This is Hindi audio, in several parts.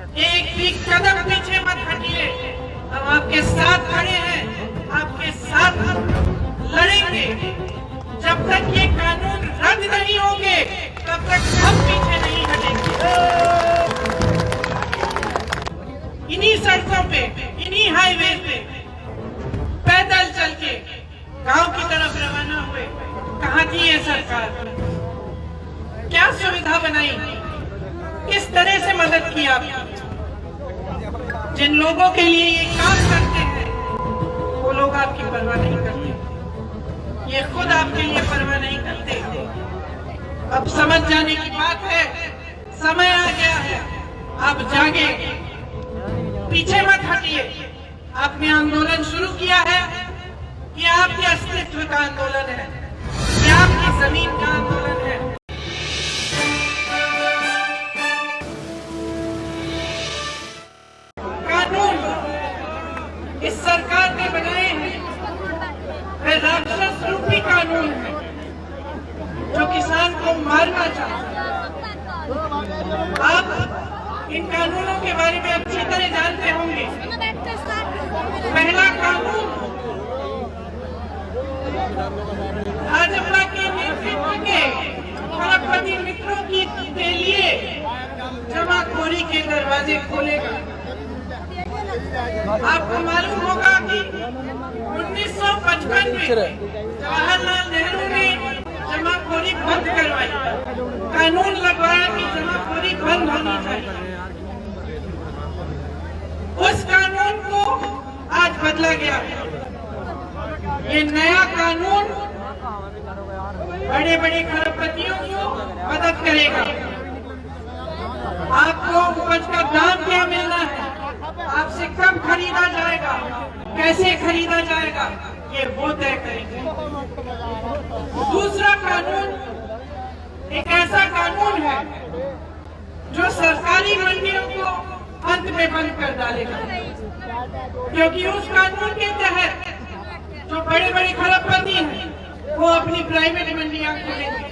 एक भी कदम पीछे मत हटिए। हम आपके साथ खड़े हैं, आपके साथ लड़ेंगे। जब तक ये कानून रद्द नहीं होंगे तब तक हम पीछे नहीं हटेंगे। इन्हीं सड़कों पे, इन्हीं हाईवे पे पैदल चल के गांव की तरफ रवाना हुए। कहाँ थी ये सरकार? क्या सुविधा बनाई? किस तरह से मदद की आपने? जिन लोगों के लिए ये काम करते हैं वो लोग आपकी परवाह नहीं करते, ये खुद आपके लिए परवाह नहीं करते। अब समझ जाने की बात है, समय आ गया है, आप जागे, पीछे मत हटिए। आपने आंदोलन शुरू किया है, ये आपके अस्तित्व का आंदोलन है, ये आपकी जमीन का आंदोलन है। कानून इस सरकार ने बनाए हैं वे राक्षस रूपी कानून है जो किसान को मारना चाहता है। आप इन कानूनों के बारे में अच्छी तरह जानते होंगे। पहला कानून भाजपा के नेतृत्व के खरबपति मित्रों के लिए जमाखोरी के दरवाजे खोलेगा। आपको मालूम होगा कि 1955 में जवाहरलाल नेहरू ने जमाखोरी बंद करवाई, कानून लगवाया कि जमाखोरी बंद होनी चाहिए। उस कानून को आज बदला गया है। ये नया कानून बड़े बड़े खरबपतियों को मदद करेगा। आपको उपज का दाम क्या मिलना है, आपसे कब खरीदा जाएगा, कैसे खरीदा जाएगा, ये वो तय करेंगे। दूसरा कानून एक ऐसा कानून है जो सरकारी मंडियों को अंत में बंद कर डालेगा, क्योंकि उस कानून के तहत जो बड़े बड़े खरबपति हैं वो अपनी प्राइवेट मंडियां खोलेंगे,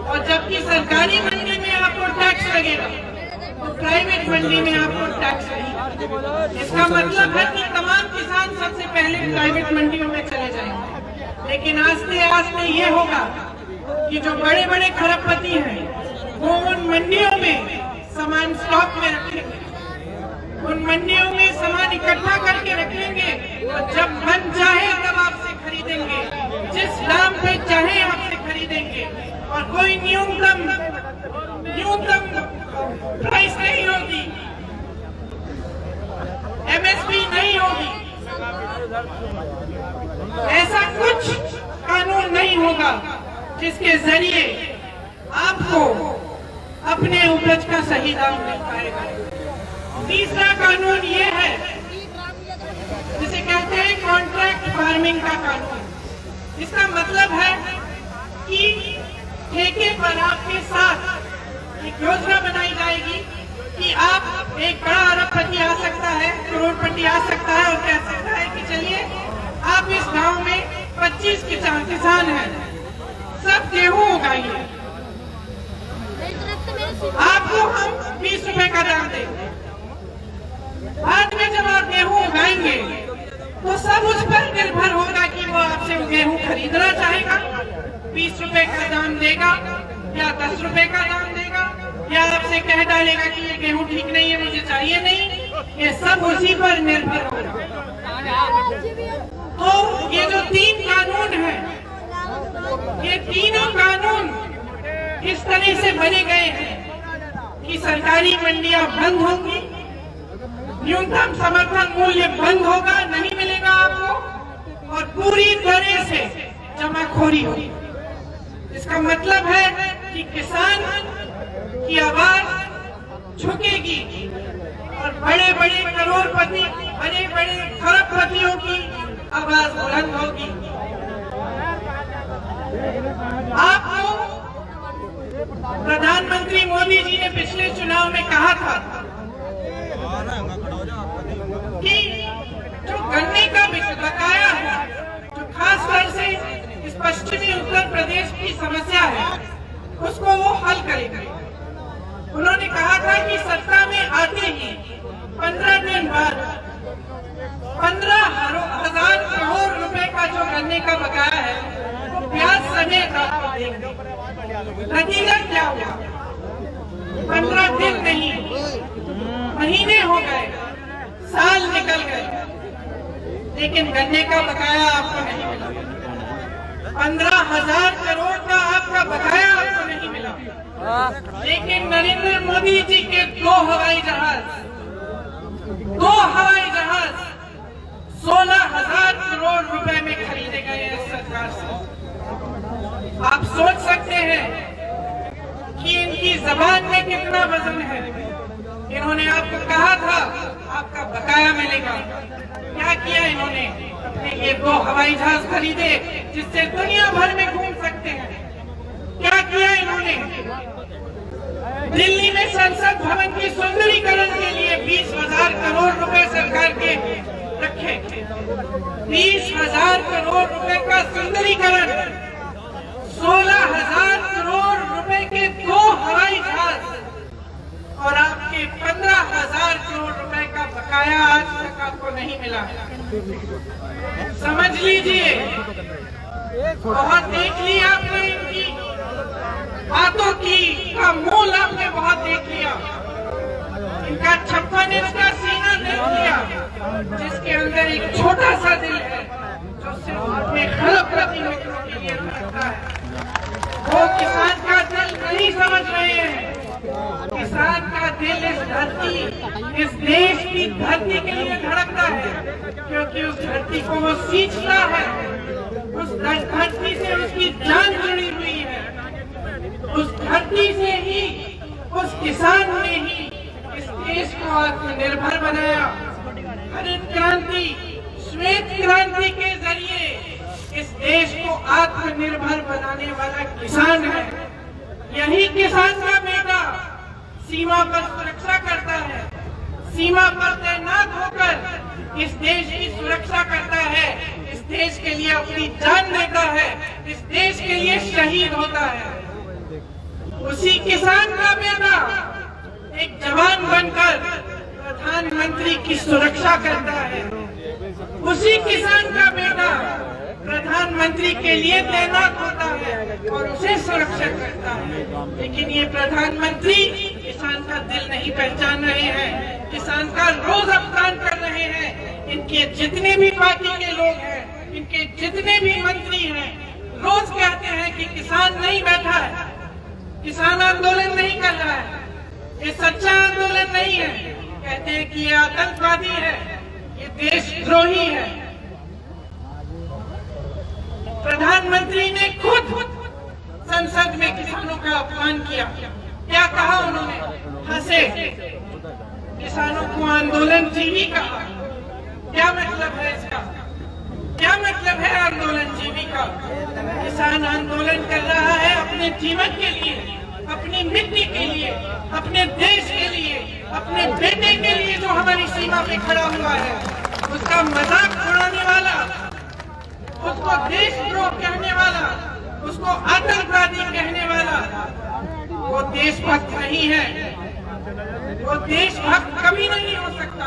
और जबकि सरकारी मंडी में आपको टैक्स लगेगा तो प्राइवेट मंडी में आपको टैक्स लगेगा। इसका मतलब है कि तमाम किसान सबसे पहले प्राइवेट मंडियों में चले जाएंगे। लेकिन आस्ते आस्ते ये होगा कि जो बड़े बड़े खरबपति हैं वो उन मंडियों में सामान स्टॉक में रखेंगे, उन मंडियों में सामान इकट्ठा करके रखेंगे, और जब मन चाहे तब आपसे खरीदेंगे, जिस दाम पे चाहे आपसे खरीदेंगे, और कोई न्यूनतम प्राइस नहीं होगी, एमएसपी नहीं होगी। ऐसा कुछ कानून नहीं होगा जिसके जरिए आपको अपने उपज का सही दाम मिल पाएगा। तीसरा कानून ये है जिसे कहते हैं कॉन्ट्रैक्ट फार्मिंग का कानून। इसका मतलब है कि ठेके पर आपके साथ एक योजना बनाई जाएगी कि आप एक बड़ा अरबपति आ सकता है, करोड़पति आ सकता है और कह सकता है कि चलिए आप इस गांव में 25 किसान हैं, सब गेहूं उगाइए, आपको हम 20 रुपए का दाम देंगे। बाद में जब आप गेहूं उगाएंगे तो सब उस पर निर्भर होगा कि वो आपसे गेहूं खरीदना चाहेगा, 20 रुपए का दाम देगा या 10 रुपए का दाम देगा, या आपसे कह डालेगा कि ये गेहूं ठीक नहीं है, मुझे चाहिए नहीं। ये सब उसी पर निर्भर होगा। तो ये जो 3 कानून हैं, ये तीनों कानून इस तरह से बने गए हैं कि सरकारी मंडियां बंद होंगी, न्यूनतम समर्थन मूल्य बंद होगा, नहीं मिलेगा आपको, और पूरी तरह से जमाखोरी होगी। इसका मतलब है कि किसान की आवाज झुकेगी और बड़े बड़े करोड़पति, बड़े बड़े खरबपतियों की आवाज बुलंद होगी। आपको प्रधानमंत्री मोदी जी ने पिछले चुनाव में कहा था कि जो गन्ने का बकाया है, जो खासतौर से इस पश्चिमी उत्तर प्रदेश की समस्या है, उसको वो हल करेगा। उन्होंने कहा था कि सत्ता में आते ही गए, साल निकल गए, लेकिन गन्ने का बकाया आपको नहीं मिला। 15,000 करोड़ का आपका बकाया आपको नहीं मिला। लेकिन नरेंद्र मोदी जी के 2 हवाई जहाज 16,000 करोड़ रुपए में खरीदे गए हैं सरकार से। आप सोच सकते हैं कि इनकी जबान में कितना वजन है। इन्होंने आपको कहा था आपका बकाया मिलेगा, क्या किया इन्होंने? अपने ये 2 हवाई जहाज खरीदे जिससे दुनिया भर में घूम सकते हैं। क्या किया इन्होंने? दिल्ली में संसद भवन की सुंदरीकरण के लिए 20,000 करोड़ रुपए सरकार के रखे। 20,000 करोड़ रुपए का सुंदरीकरण, 16,000 करोड़ रुपए के 2 हवाई जहाज और आपके 15,000 करोड़ रुपए का बकाया आज तक आपको नहीं मिला। समझ लीजिए, बहुत देख ली आपने इनकी बातों का मूल आपने बहुत देख लिया। इनका 56 इंच का सीना देख लिया, जिसके अंदर एक छोटा सा दिल है जो सिर्फ अपने खलप्रति मित्रों के लिए रखता है। वो किसान का दिल नहीं समझ रहे हैं। किसान का दिल इस धरती, इस देश की धरती के लिए धड़कता है, क्योंकि उस धरती को वो सींचता है। उस धरती से उसकी जान जुड़ी हुई है। उस धरती से ही, उस किसान ने ही इस देश को आत्मनिर्भर बनाया। हरित क्रांति, श्वेत क्रांति के जरिए इस देश को आत्मनिर्भर बनाने वाला किसान है। यही किसान का बेटा सीमा पर सुरक्षा करता है, सीमा पर तैनात होकर इस देश की सुरक्षा करता है, इस देश के लिए अपनी जान देता है, इस देश के लिए शहीद होता है। उसी किसान का बेटा एक जवान बनकर प्रधानमंत्री की सुरक्षा करता है। उसी किसान का बेटा प्रधानमंत्री के लिए तैनात होता है और उसे सुरक्षित करता है। लेकिन ये प्रधानमंत्री किसान का दिल नहीं पहचान रहे हैं, किसान का रोज अपमान कर रहे हैं। इनके जितने भी पार्टी के लोग हैं, इनके जितने भी मंत्री हैं, रोज कहते हैं कि किसान नहीं बैठा है, किसान आंदोलन नहीं कर रहा है, ये सच्चा आंदोलन नहीं है। कहते हैं कि ये आतंकवादी है, ये देशद्रोही है। प्रधानमंत्री ने खुद संसद में किसानों का अपमान किया। क्या कहा उन्होंने? हंसे, किसानों को आंदोलनजीवी कहा। क्या मतलब है इसका? क्या मतलब है आंदोलनजीवी का? किसान आंदोलन कर रहा है अपने जीवन के लिए, अपनी मिट्टी के लिए, अपने देश के लिए, अपने बेटे के लिए जो हमारी सीमा पे खड़ा हुआ है। उसका मजाक उड़ाने वाला, उसको देशद्रोह कहने वाला, उसको आतंकवादी कहने वाला, वो देशभक्त नहीं है। वो देशभक्त कभी नहीं हो सकता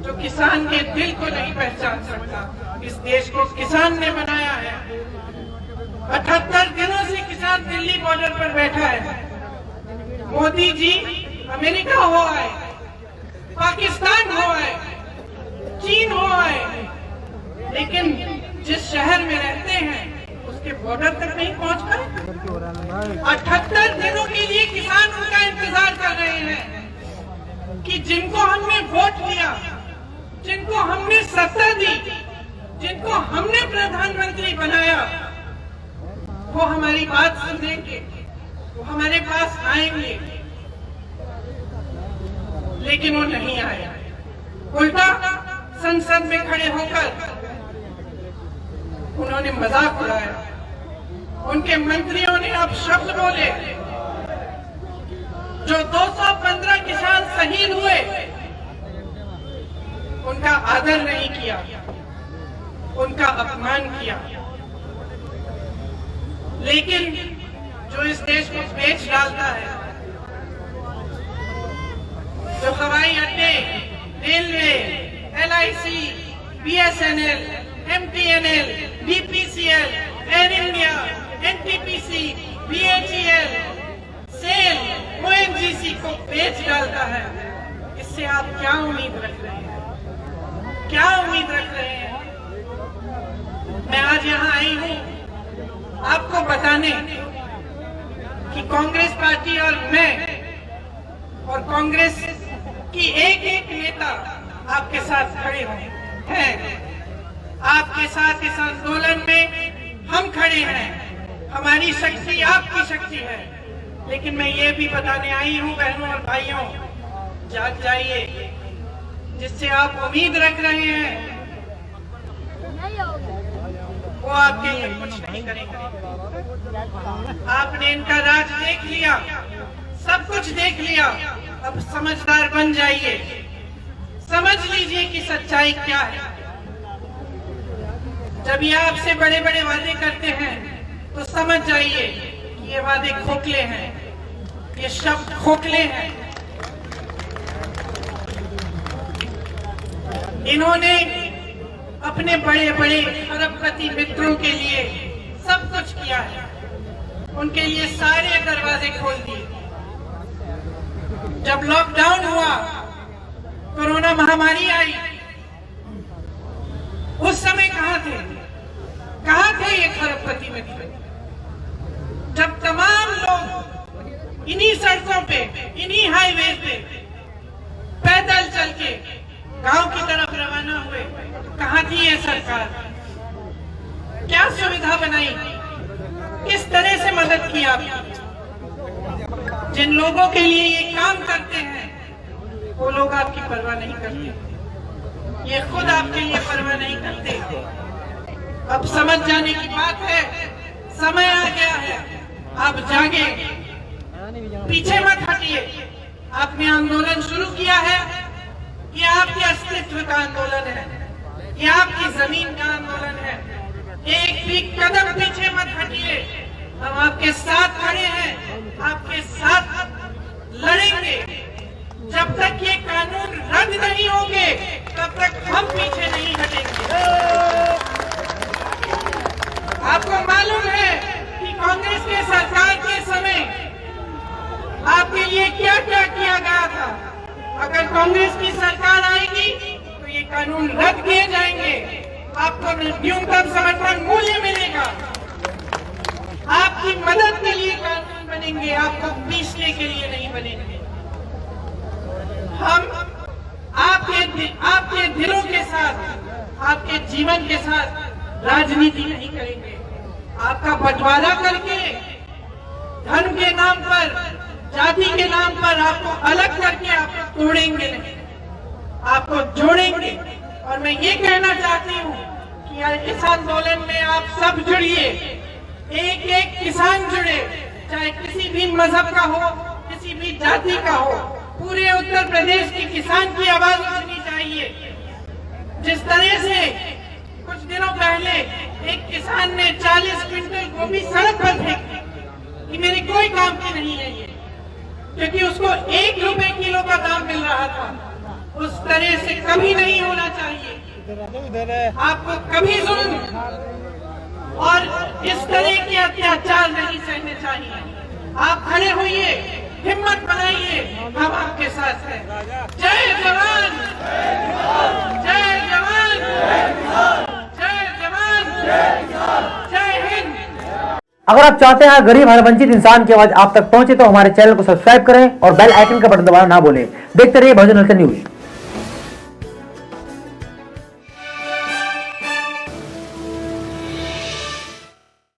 जो किसान के दिल को नहीं पहचान सकता। इस देश को किसान ने बनाया है। 78 दिनों से किसान दिल्ली बॉर्डर पर बैठा है। मोदी जी अमेरिका हो आए, पाकिस्तान हो आए, चीन हो आए, लेकिन जिस शहर में रहते हैं उसके बॉर्डर तक नहीं पहुंच पाए। 78 दिनों के लिए किसान उनका इंतजार कर रहे हैं कि जिनको हमने वोट दिया, जिनको हमने सत्ता दी, जिनको हमने प्रधानमंत्री बनाया, वो हमारी बात सुनेंगे, वो हमारे पास आएंगे। लेकिन वो नहीं आए। उल्टा संसद में खड़े होकर उन्होंने मजाक उड़ाया। उनके मंत्रियों ने अब शब्द बोले। जो 215 किसान शहीद हुए, उनका आदर नहीं किया, उनका अपमान किया। लेकिन जो इस देश को बेच डालता है, जो हवाई अड्डे, railway, LIC, BSNL, MTNL, BPCL, air India, NTPC, BHEL, SAIL, ONGC को बेच डालता है, इस मुझसे आप क्या उम्मीद रख रहे हैं, क्या उम्मीद रख रहे हैं? मैं आज यहाँ आई हूँ आपको बताने कि कांग्रेस पार्टी और मैं और कांग्रेस की एक एक नेता आपके साथ खड़े हैं। आपके साथ इस आंदोलन में हम खड़े हैं। हमारी शक्ति आपकी शक्ति है। लेकिन मैं ये भी बताने आई हूँ बहनों और भाइयों, जाग जाइए। जिससे आप उम्मीद रख रहे हैं वो आपके लिए कुछ नहीं करेंगे। आपने इनका राज देख लिया, सब कुछ देख लिया। अब समझदार बन जाइए, समझ लीजिए कि सच्चाई क्या है। जब ये आपसे बड़े बड़े वादे करते हैं तो समझ जाइए कि ये वादे खोखले हैं, ये शब्द खोखले हैं। इन्होंने अपने बड़े बड़े अरबपति मित्रों के लिए सब कुछ किया है, उनके लिए सारे दरवाजे खोल दिए। जब लॉकडाउन हुआ, कोरोना महामारी आई, उस समय कहाँ थे ये खरबपति मित्र? जब तमाम लोग इन्हीं सड़कों पे, इन्हीं हाईवे पे पैदल चल के गांव की तरफ रवाना हुए, कहाँ थी ये सरकार? क्या सुविधा बनाई? किस तरह से मदद की आपने? जिन लोगों के लिए ये काम करते हैं वो लोग आपकी परवाह नहीं करते, ये खुद आपके लिए परवाह नहीं करते। अब समझ जाने की बात है, समय आ गया है, आप जागे, पीछे मत हटिए। आपने आंदोलन शुरू किया है, ये आपके अस्तित्व का आंदोलन है, ये आपकी जमीन का आंदोलन है। एक भी कदम पीछे मत हटिए। हम आपके साथ खड़े हैं, आपके साथ लड़ेंगे। जब तक ये कानून रद्द नहीं होंगे तब तक हम पीछे नहीं हटेंगे। आपको मालूम है कि कांग्रेस के सरकार के समय आपके लिए क्या क्या किया गया था। अगर कांग्रेस की सरकार आएगी तो ये कानून रद्द किए जाएंगे, आपको न्यूनतम समर्थन मूल्य मिलेगा, आपकी मदद के लिए कानून बनेंगे, आपको पीसने के लिए नहीं बनेंगे। हम आपके दिलों के साथ, आपके जीवन के साथ राजनीति नहीं करेंगे। आपका बंटवारा करके धर्म के नाम पर, जाति के नाम पर आपको अलग करके आपको तोड़ेंगे नहीं, आपको जोड़ेंगे। और मैं ये कहना चाहती हूँ कि इस आंदोलन में आप सब जुड़िए, एक एक किसान जुड़े, चाहे किसी भी मजहब का हो, किसी भी जाति का हो। पूरे उत्तर प्रदेश के किसान की आवाज उठनी चाहिए। जिस तरह से कुछ दिनों पहले एक किसान ने 40 क्विंटल गोभी सड़क पर फेंकी कि मेरे कोई काम की नहीं है ये, क्योंकि उसको 1 रुपए किलो का दाम मिल रहा था। उस तरह से कभी नहीं होना चाहिए। आपको कभी जुल्म और इस तरह के अत्याचार नहीं सहने चाहिए। आप खड़े होइए, हिम्मत बनाइए, हम आपके साथ हैं। जय जवान, जय जवान, जय जवान, जय हिंद। अगर आप चाहते हैं गरीब हर वंचित इंसान की आवाज आप तक पहुंचे तो हमारे चैनल को सब्सक्राइब करें और बेल आइकन का बटन दबाना ना भूलें। देखते रहिए बहुजन न्यूज।